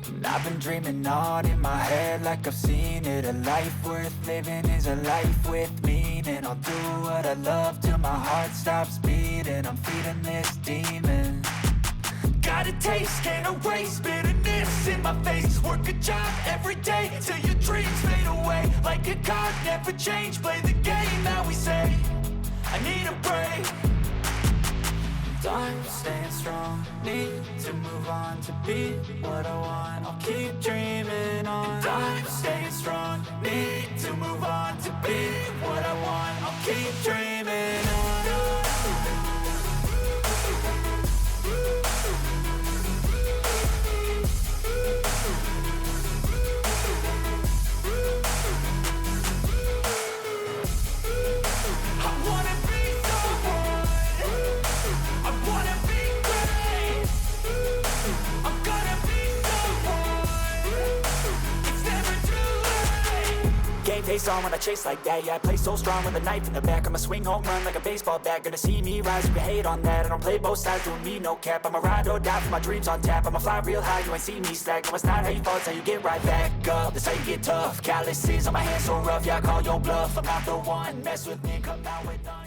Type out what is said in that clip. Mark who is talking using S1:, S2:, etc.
S1: And I've been dreaming on in my head like I've seen it. A life worth living is a life with meaning. I'll do what I love till my heart stops beating. I'm feeding this demon. Got a taste, can't erase bitterness in my face. Work a job every day till your dreams fade away. Like a card, never change, play the game that we say. I need a break. I'm staying strong, need to move on to be what I want. I'll keep dreaming on. I'm staying strong, need to move on to be what I want. I'll keep dreaming on. Face on when I chase like that. Yeah, I play so strong with a knife in the back. I'ma swing home run like a baseball bat. Gonna see me rise, you can hate on that. I don't play both sides, doing me no cap. I'ma ride or die for my dreams on tap. I'ma fly real high, you ain't see me slack. No, it's not how you fall, it's how you get right back up. That's how you get tough. Calluses on my hands so rough, yeah, I call your bluff. I'm not the one, mess with me, come out with none.